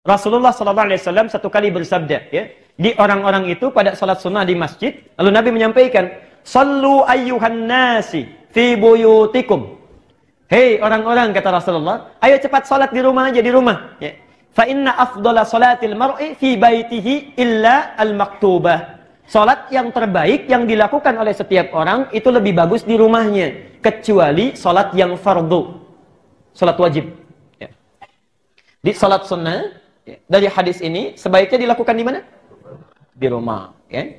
Rasulullah SAW satu kali bersabda, ya, di orang-orang itu pada salat sunnah di masjid, lalu Nabi menyampaikan, "Sallu ayyuhan nasi fi buyutikum." Hei orang-orang, kata Rasulullah, ayo cepat salat di rumah aja, di rumah. Ya. Fa inna afdhala salatil mar'i fi baitihi illa al-maktubah. Salat yang terbaik yang dilakukan oleh setiap orang itu lebih bagus di rumahnya, kecuali salat yang fardu, salat wajib. Ya. Di salat sunnah, ya, dari hadis ini sebaiknya dilakukan di mana? Di rumah. Ya.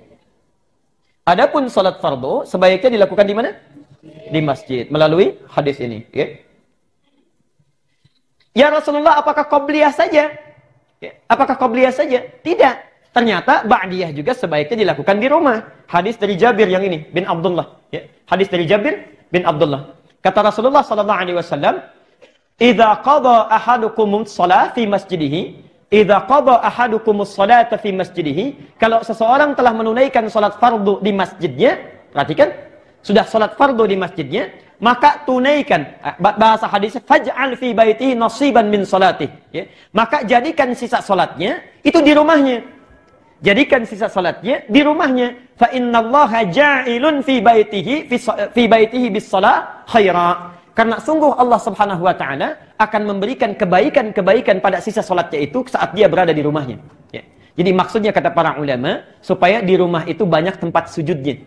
Adapun salat fardu sebaiknya dilakukan di mana? Di masjid, melalui hadis ini. Ya. Ya Rasulullah, apakah qabliyah saja? Ya. Apakah qabliyah saja? Tidak. Ternyata ba'diyah juga sebaiknya dilakukan di rumah. Hadis dari Jabir yang ini bin Abdullah. Ya. Hadis dari Jabir bin Abdullah. Kata Rasulullah sallallahu alaihi wasallam, "Idza qada ahadukumus shalah fi masjidihi, idza qada ahadukumus shalata fi masjidihi." Kalau seseorang telah menunaikan salat fardu di masjidnya, perhatikan, sudah salat fardu di masjidnya, maka tunaikan, bahasa hadisnya, faj'al fi baitihi nasiban min salatih. Ya. Maka jadikan sisa salatnya itu di rumahnya. Jadikan sisa salatnya di rumahnya. Fa innallaha ja'ilun fi baitihi bis shalah khaira. Karena sungguh Allah Subhanahu wa taala akan memberikan kebaikan-kebaikan pada sisa salatnya itu saat dia berada di rumahnya. Ya. Jadi maksudnya kata para ulama, supaya di rumah itu banyak tempat sujudnya.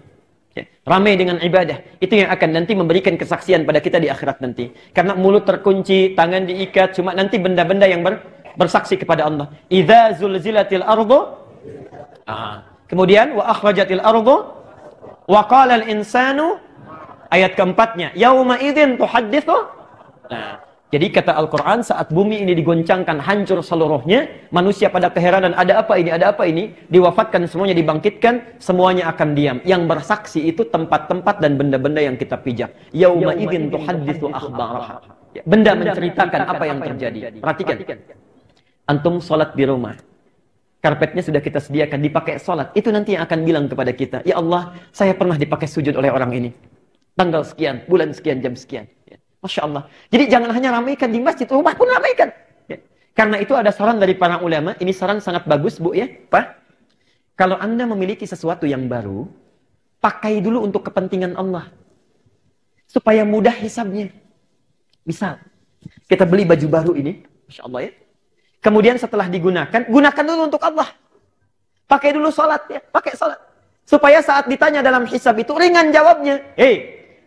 Ya. Ramai dengan ibadah. Itu yang akan nanti memberikan kesaksian pada kita di akhirat nanti. Karena mulut terkunci, tangan diikat, cuma nanti benda-benda yang bersaksi kepada Allah. Idza zulzilatil ardu. Kemudian wa akhrajatil ardu wa qala al insanu, ayat keempatnya, yauma idzin tuhadditsu. Jadi kata Al-Qur'an, saat bumi ini digoncangkan hancur seluruhnya, manusia pada keheranan, ada apa ini, diwafatkan semuanya, dibangkitkan, semuanya akan diam. Yang bersaksi itu tempat-tempat dan benda-benda yang kita pijak. Yauma idzin tuhadditsu akhbaraha. Benda menceritakan apa yang terjadi. Perhatikan. Antum salat di rumah. Karpetnya sudah kita sediakan, dipakai sholat. Itu nanti yang akan bilang kepada kita, ya Allah, saya pernah dipakai sujud oleh orang ini. Tanggal sekian, bulan sekian, jam sekian. Ya. Masya Allah. Jadi jangan hanya ramaikan di masjid, rumah pun ramaikan. Ya. Karena itu ada saran dari para ulama, ini saran sangat bagus, Bu, ya. Pak, kalau Anda memiliki sesuatu yang baru, pakai dulu untuk kepentingan Allah. Supaya mudah hisabnya. Misal, kita beli baju baru ini, Masya Allah, ya. Kemudian setelah digunakan, gunakan dulu untuk Allah. Pakai dulu sholat, ya. Pakai sholat. Supaya saat ditanya dalam hisab itu, ringan jawabnya.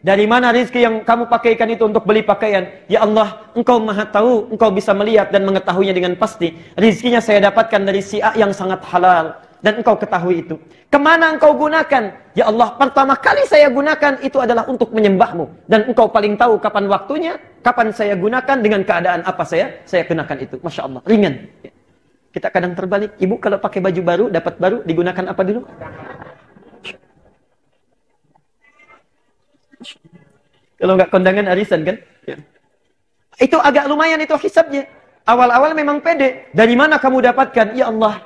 Dari mana rezeki yang kamu pakaikan itu untuk beli pakaian? Ya Allah, Engkau maha tahu, Engkau bisa melihat dan mengetahuinya dengan pasti. Rezekinya saya dapatkan dari si A yang sangat halal. Dan Engkau ketahui itu. Kemana Engkau gunakan? Ya Allah, pertama kali saya gunakan itu adalah untuk menyembahmu. Dan Engkau paling tahu kapan waktunya, kapan saya gunakan, dengan keadaan apa saya gunakan itu. Masya Allah, ringan. Kita kadang terbalik. Ibu kalau pakai baju baru, dapat baru, digunakan apa dulu? Kalau nggak kondangan arisan kan? Ya. Itu agak lumayan itu hisabnya. Awal-awal memang pede. Dari mana kamu dapatkan? Ya Allah,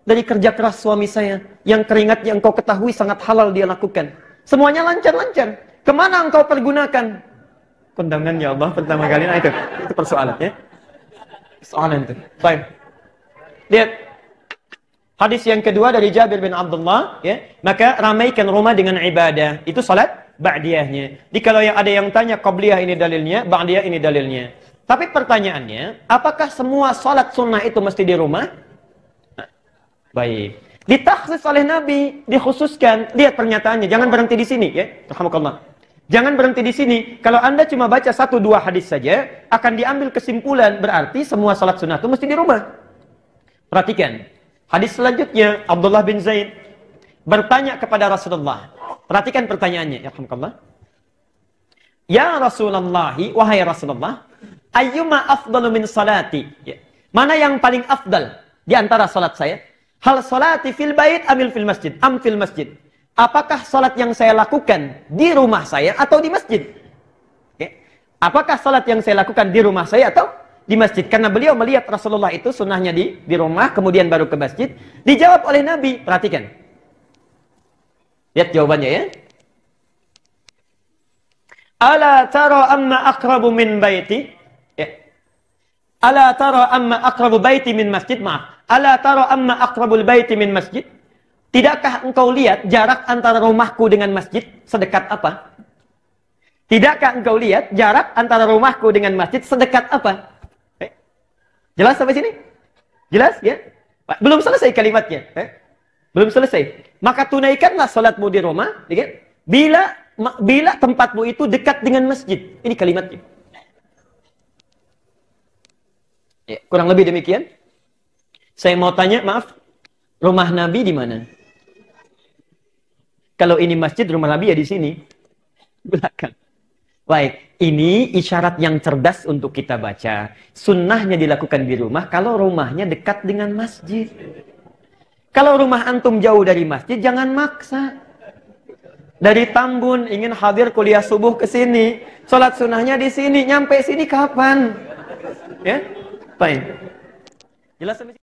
dari kerja keras suami saya, yang keringatnya Engkau ketahui sangat halal dia lakukan. Semuanya lancar-lancar. Kemana Engkau pergunakan? Kondangan, ya Allah, pertama kali. Nah itu persoalannya. Soalan itu. Baik. Lihat. Hadis yang kedua dari Jabir bin Abdullah, ya. Maka ramaikan rumah dengan ibadah. Itu salat ba'diyahnya. Jadi kalau ada yang tanya qabliyah ini dalilnya, ba'diyah ini dalilnya. Tapi pertanyaannya, apakah semua salat sunnah itu mesti di rumah? Baik. Ditakhsis oleh Nabi, dikhususkan. Lihat pernyataannya, jangan berhenti di sini, ya. Rahmukallah. Jangan berhenti di sini. Kalau Anda cuma baca 1-2 hadis saja, akan diambil kesimpulan berarti semua salat sunnah itu mesti di rumah. Perhatikan. Hadis selanjutnya, Abdullah bin Zaid bertanya kepada Rasulullah. Perhatikan pertanyaannya, ya rahmukallah. Ya Rasulullah, wahai Rasulullah, ayyuma afdalu min salati? Ya. Mana yang paling afdal di antara salat saya? Hal salati fil bait amil fil masjid? Am fil masjid? Apakah salat yang saya lakukan di rumah saya atau di masjid? Okay. Apakah salat yang saya lakukan di rumah saya atau di masjid? Karena beliau melihat Rasulullah itu sunnahnya di rumah, kemudian baru ke masjid. Dijawab oleh Nabi. Perhatikan. Lihat jawabannya, ya. Ala tara amma aqrabu min baiti? Ya. Ala tara amma aqrabu baiti min masjid, maaf. Ala tara amma aqrabul baiti min masjid? Tidakkah engkau lihat jarak antara rumahku dengan masjid sedekat apa? Tidakkah engkau lihat jarak antara rumahku dengan masjid sedekat apa? Jelas sampai sini? Jelas ya? Belum selesai kalimatnya. Belum selesai. Maka tunaikanlah salatmu di rumah, ya? Bila tempatmu itu dekat dengan masjid. Ini kalimatnya. Ya, kurang lebih demikian. Saya mau tanya, maaf, rumah Nabi di mana? Kalau ini masjid, rumah Nabi ya di sini. Belakang. Baik, ini isyarat yang cerdas untuk kita baca. Sunnahnya dilakukan di rumah kalau rumahnya dekat dengan masjid. Kalau rumah antum jauh dari masjid, jangan maksa. Dari Tambun ingin hadir kuliah subuh ke sini, sholat sunnahnya di sini, nyampe sini kapan? Ya, baik. Jelas sampai